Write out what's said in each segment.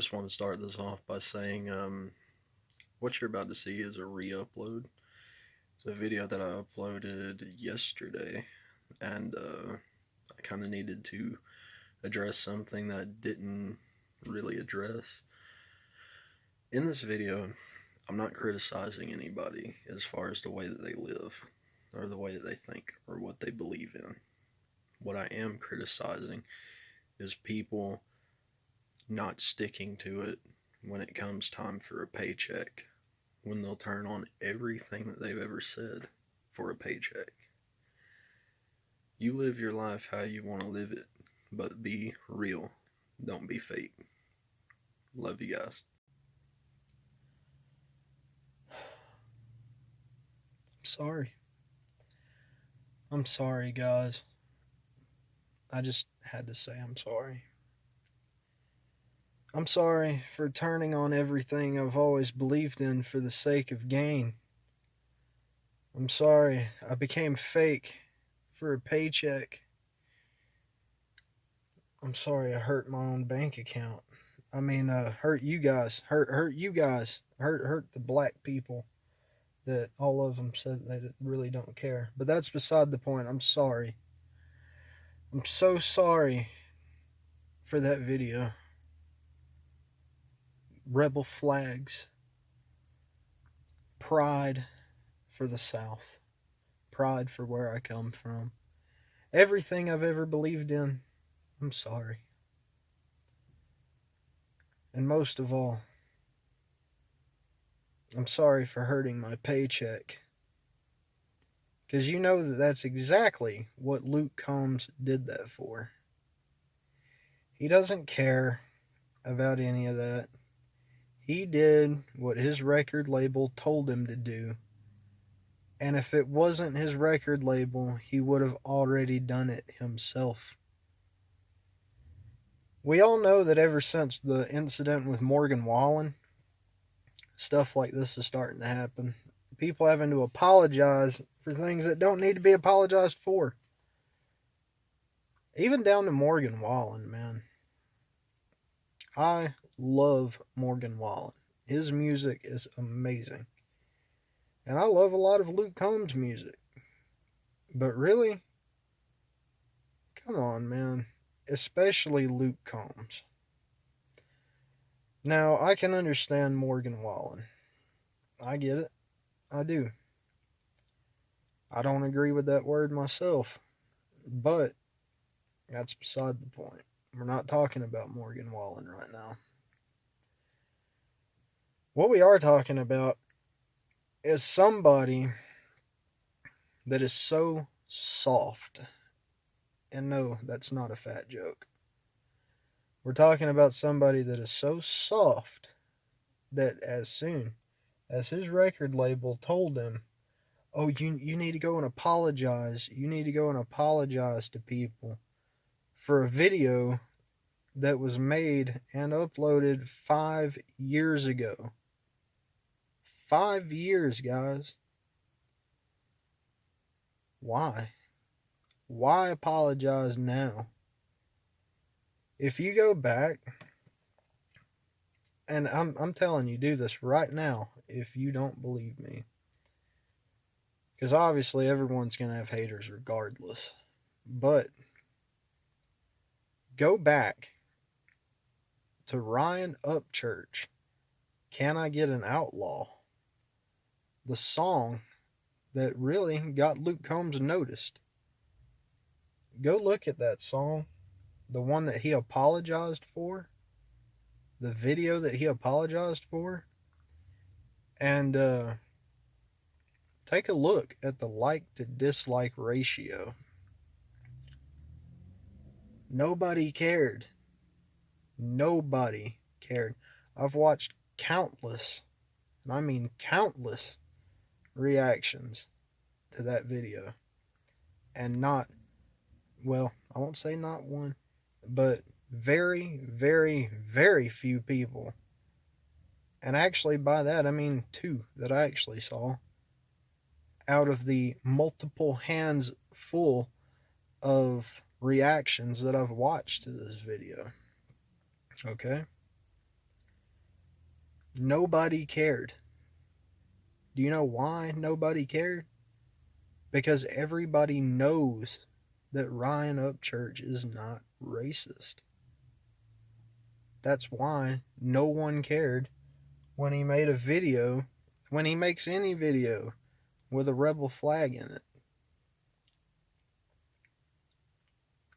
just want to start this off by saying what you're about to see is a re-upload. It's a video that I uploaded yesterday, and I kind of needed to address something that I didn't really address. In this video, I'm not criticizing anybody as far as the way that they live, or the way that they think, or what they believe in. What I am criticizing is people not sticking to it when it comes time for a paycheck, when they'll turn on everything that they've ever said for a paycheck. You live your life how you want to live it, but be real. Don't be fake. Love you guys. I'm sorry, guys. I just had to say I'm sorry. I'm sorry for turning on everything I've always believed in for the sake of gain. I'm sorry I became fake for a paycheck. I'm sorry I hurt my own bank account. Hurt you guys. Hurt you guys. Hurt the black people that all of them said they really don't care. But that's beside the point. I'm sorry. I'm so sorry for that video. Rebel flags. Pride for the South. Pride for where I come from. Everything I've ever believed in, I'm sorry. And most of all, I'm sorry for hurting my paycheck. Because you know that that's exactly what Luke Combs did that for. He doesn't care about any of that. He did what his record label told him to do. And if it wasn't his record label, he would have already done it himself. We all know that ever since the incident with Morgan Wallen, stuff like this is starting to happen. People having to apologize for things that don't need to be apologized for. Even down to Morgan Wallen, man. I love Morgan Wallen. His music is amazing. And I love a lot of Luke Combs' music. But really? Come on, man. Especially Luke Combs. Now, I can understand Morgan Wallen. I get it. I do. I don't agree with that word myself. But that's beside the point. We're not talking about Morgan Wallen right now. What we are talking about is somebody that is so soft. And no, that's not a fat joke. We're talking about somebody that is so soft that as soon as his record label told him, oh, you need to go and apologize. You need to go and apologize to people for a video that was made and uploaded 5 years ago. 5 years, guys. Why? Why apologize now? If you go back, and I'm telling you, do this right now if you don't believe me. Because obviously everyone's going to have haters regardless. But go back to Ryan Upchurch, Can I Get an Outlaw? The song that really got Luke Combs noticed. Go look at that song. The one that he apologized for. The video that he apologized for. And take a look at the like to dislike ratio. Nobody cared. Nobody cared. I've watched countless, and I mean countless, reactions to that video. And not, well, I won't say not one, but very, very, very few people. And actually by that I mean 2 that I actually saw. Out of the multiple hands full of reactions that I've watched to this video. Okay? Nobody cared. Do you know why nobody cared? Because everybody knows that Ryan Upchurch is not racist. That's why no one cared when he made a video, when he makes any video with a rebel flag in it.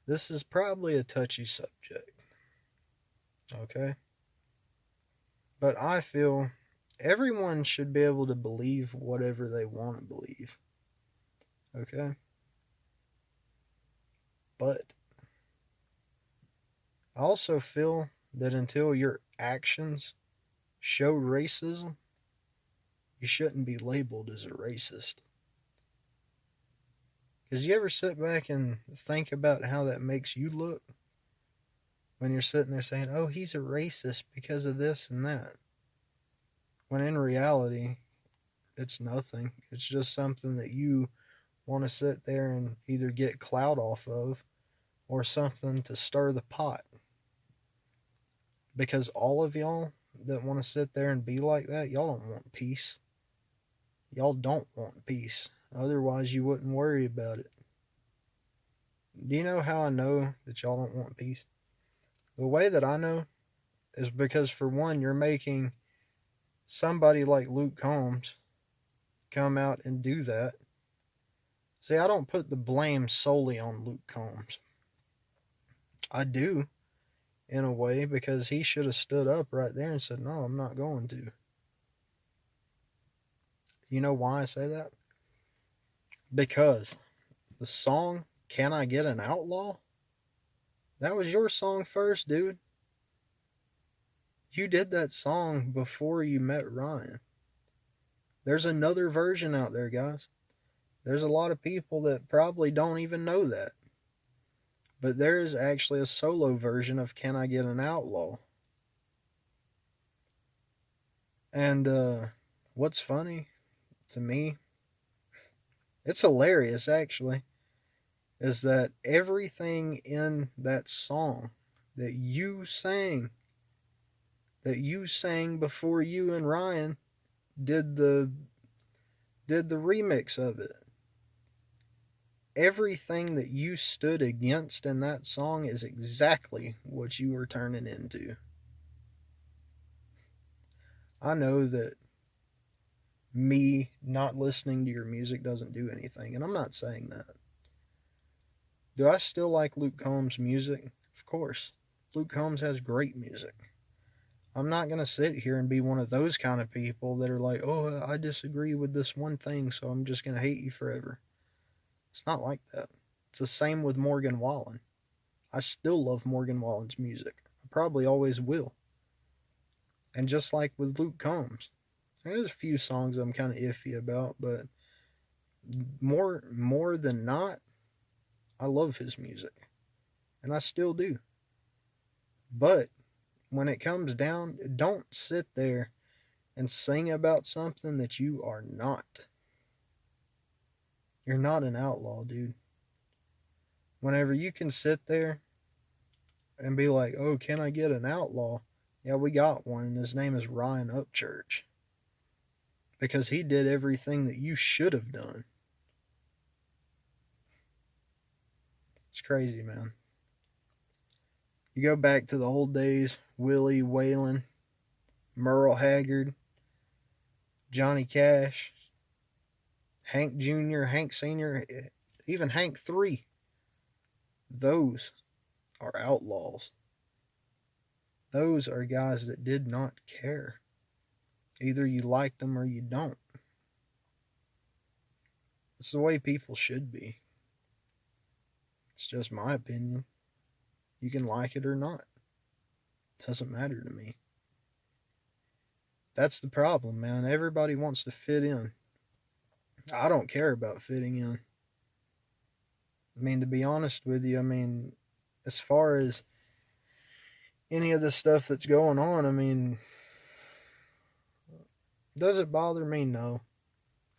This is probably a touchy subject, okay? But I feel everyone should be able to believe whatever they want to believe, okay? But I also feel that until your actions show racism, you shouldn't be labeled as a racist. Because you ever sit back and think about how that makes you look when you're sitting there saying, oh, he's a racist because of this and that? When in reality, it's nothing. It's just something that you want to sit there and either get clout off of or something to stir the pot. Because all of y'all that want to sit there and be like that, y'all don't want peace. Y'all don't want peace. Otherwise, you wouldn't worry about it. Do you know how I know that y'all don't want peace? The way that I know is because, for one, you're making somebody like Luke Combs come out and do that. See, I don't put the blame solely on Luke Combs. I do, in a way, because he should have stood up right there and said, no, I'm not going to. You know why I say that? Because the song, Can I Get an Outlaw? That was your song first, dude. You did that song before you met Ryan. There's another version out there, guys. There's a lot of people that probably don't even know that. But there is actually a solo version of Can I Get an Outlaw? And what's funny to me, it's hilarious actually, is that everything in that song that you sang before you and Ryan did the remix of it. Everything that you stood against in that song is exactly what you were turning into. I know that me not listening to your music doesn't do anything, and I'm not saying that. Do I still like Luke Combs' music? Of course. Luke Combs has great music. I'm not going to sit here and be one of those kind of people that are like, oh, I disagree with this one thing, so I'm just going to hate you forever. It's not like that. It's the same with Morgan Wallen. I still love Morgan Wallen's music. I probably always will. And just like with Luke Combs, there's a few songs I'm kind of iffy about, but more than not, I love his music. And I still do. But when it comes down, don't sit there and sing about something that you are not. You're not an outlaw, dude. Whenever you can sit there and be like, oh, can I get an outlaw? Yeah, we got one, and his name is Ryan Upchurch. Because he did everything that you should have done. It's crazy, man. You go back to the old days, Willie Whalen, Merle Haggard, Johnny Cash, Hank Jr., Hank Sr., even Hank 3. Those are outlaws. Those are guys that did not care. Either you liked them or you don't. It's the way people should be. It's just my opinion. You can like it or not. It doesn't matter to me. That's the problem, man. Everybody wants to fit in. I don't care about fitting in. I mean, to be honest with you, as far as any of the stuff that's going on, does it bother me? No.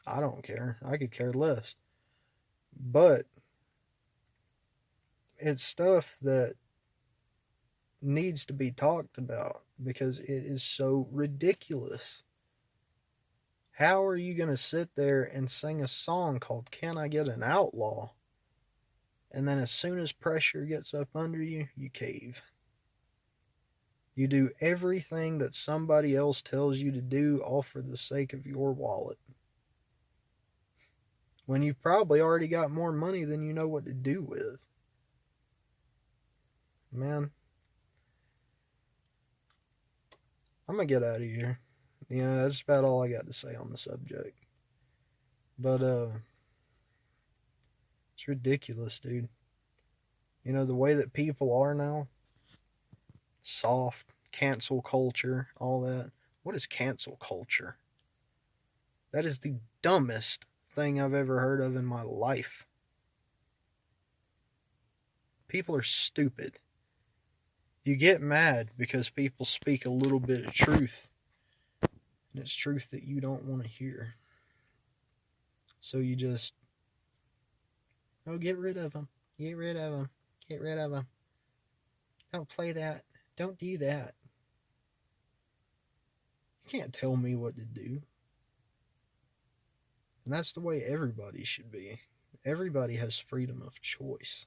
I don't care. I could care less. But it's stuff that needs to be talked about because it is so ridiculous. How are you going to sit there and sing a song called Can I Get an Outlaw? And then as soon as pressure gets up under you, you cave. You do everything that somebody else tells you to do, all for the sake of your wallet. When you've probably already got more money than you know what to do with. Man, I'm going to get out of here. Yeah, that's about all I got to say on the subject. But, it's ridiculous, dude. You know, the way that people are now, soft, cancel culture, all that. What is cancel culture? That is the dumbest thing I've ever heard of in my life. People are stupid. You get mad because people speak a little bit of truth, and it's truth that you don't want to hear. So you just, oh, get rid of them. Get rid of them. Get rid of them. Don't play that. Don't do that. You can't tell me what to do. And that's the way everybody should be. Everybody has freedom of choice.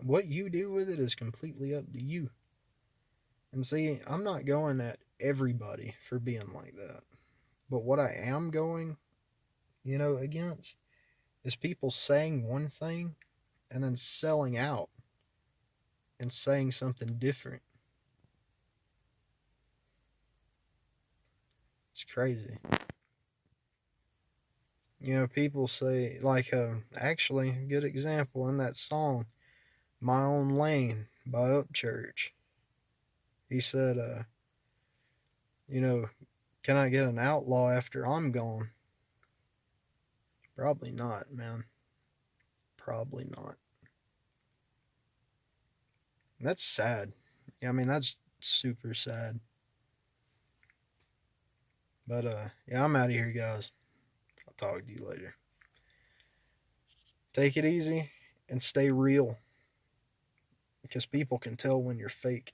What you do with it is completely up to you. And see, I'm not going at everybody for being like that. But what I am going, against is people saying one thing and then selling out and saying something different. It's crazy. People say, like, actually, a good example in that song, My Own Lane by Upchurch. He said, can I get an outlaw after I'm gone? Probably not, man. Probably not. And that's sad. I mean, that's super sad. But, yeah, I'm out of here, guys. I'll talk to you later. Take it easy and stay real because people can tell when you're fake.